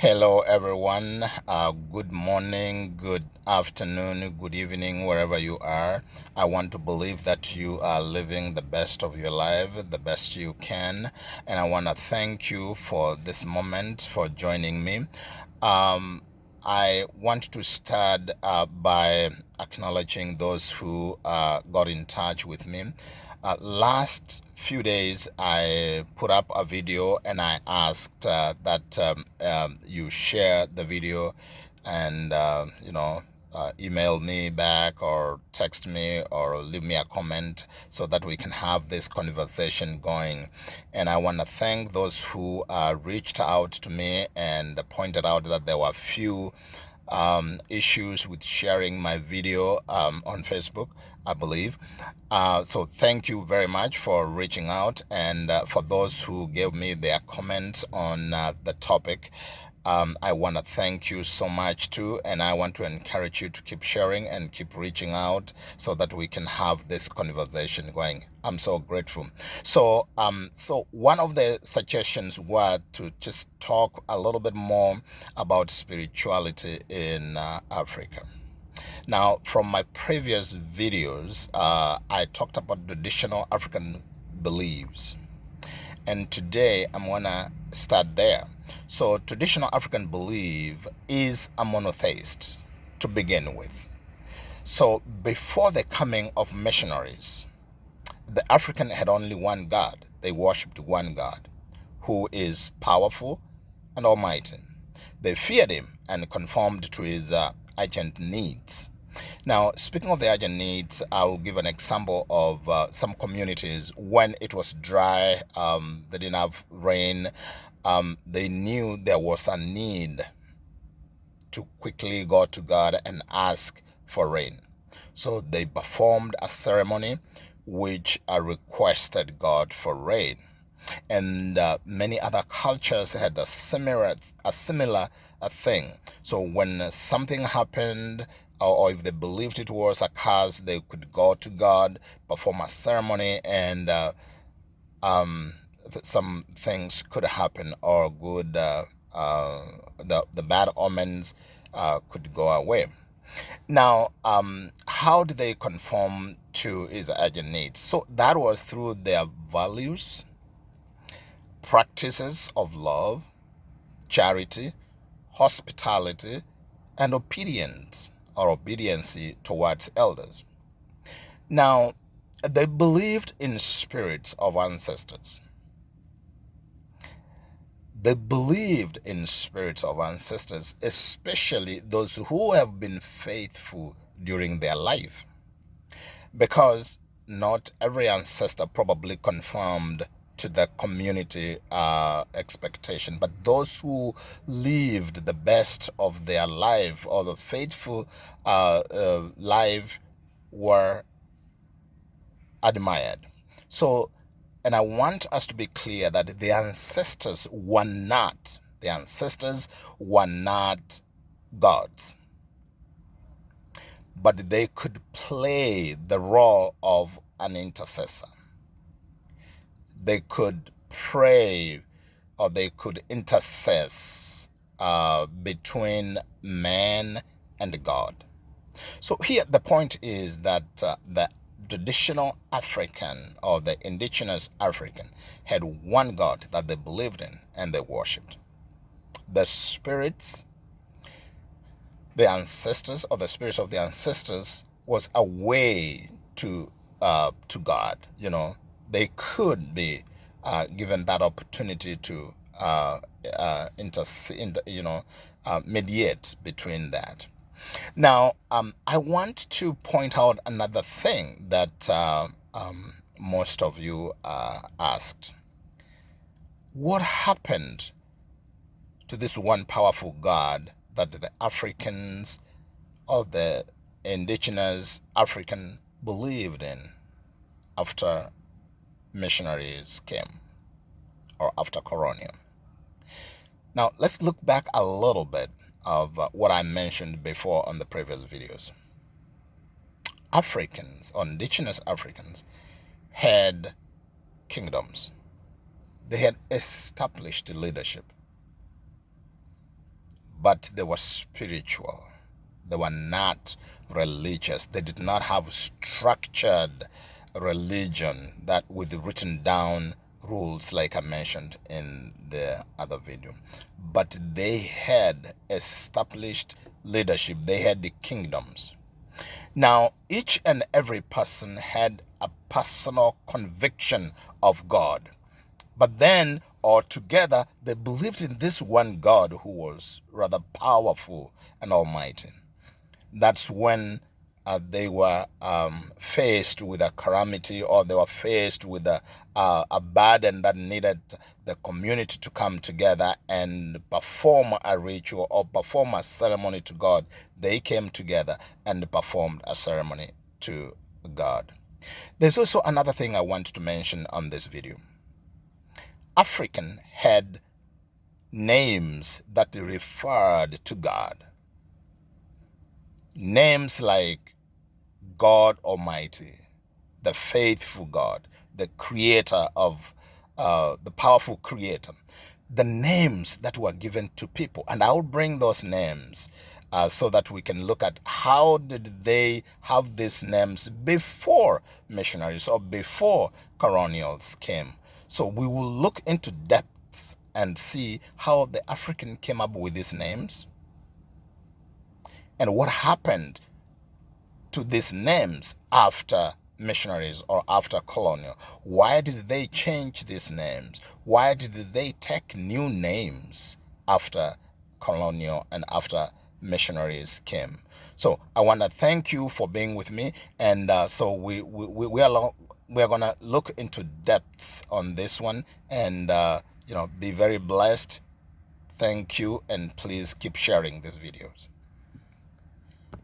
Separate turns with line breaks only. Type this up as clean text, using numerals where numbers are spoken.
Hello, everyone. Good morning, good afternoon, good evening, wherever you are. I want to believe that you are living the best of your life, the best you can. And I want to thank you for this moment, for joining me. I want to start by acknowledging those who got in touch with me. Last few days, I put up a video and I asked that you share the video and, email me back or text me or leave me a comment so that we can have this conversation going. And I want to thank those who reached out to me and pointed out that there were few issues with sharing my video on Facebook, I believe. So thank you very much for reaching out and for those who gave me their comments on the topic. I want to thank you so much too, and I want to encourage you to keep sharing and keep reaching out so that we can have this conversation going. I'm so grateful. So one of the suggestions were to just talk a little bit more about spirituality in Africa. Now, from my previous videos, I talked about traditional African beliefs. And today I'm going to start there. So, traditional African belief is a monotheist to begin with. So, before the coming of missionaries, the African had only one God. They worshipped one God who is powerful and almighty. They feared him and conformed to his urgent needs. Now, speaking of the urgent needs, I'll give an example of some communities when it was dry, they didn't have rain, they knew there was a need to quickly go to God and ask for rain. So they performed a ceremony which requested God for rain. And many other cultures had a similar thing. So when something happened, or if they believed it was a curse, they could go to God, perform a ceremony, and some things could happen, or good, the bad omens could go away. Now, how do they conform to his urgent needs? So that was through their values, practices of love, charity, hospitality, and obedience or obedience towards elders. Now, they believed in spirits of ancestors. They believed in spirits of ancestors, especially those who have been faithful during their life. Because not every ancestor probably conformed to the community expectation, but those who lived the best of their life or the faithful life were admired. So, and I want us to be clear that the ancestors were not gods, but they could play the role of an intercessor. They could pray or they could intercess between man and God. So here the point is that the traditional African or the indigenous African had one God that they believed in and they worshipped. The spirits, the ancestors or the spirits of the ancestors was a way to God. They could be given that opportunity to mediate between that. Now, I want to point out another thing that most of you asked. What happened to this one powerful God that the Africans or the indigenous African believed in after missionaries came or after colonial? Now, let's look back a little bit of what I mentioned before on the previous videos. Africans, or indigenous Africans, had kingdoms. They had established leadership. but they were spiritual. They were not religious. They did not have structured religion that with written down rules like I mentioned in the other video. But they had established leadership. They had the kingdoms. Now, each and every person had a personal conviction of God. But then, all together, they believed in this one God who was rather powerful and almighty. That's when they were faced with a calamity, or they were faced with a burden that needed the community to come together and perform a ritual or perform a ceremony to God. They came together and performed a ceremony to God. There's also another thing I want to mention on this video. African had names that referred to God. Names like God Almighty, the faithful God, the creator of, the powerful creator. The names that were given to people. And I'll bring those names so that we can look at how did they have these names before missionaries or before colonials came. So we will look into depths and see how the African came up with these names and what happened to these names after missionaries or after colonial. Why did they change these names? Why did they take new names after colonial and after missionaries came? So I want to thank you for being with me, and so we are gonna look into depths on this one, and be very blessed. Thank you, and please keep sharing these videos.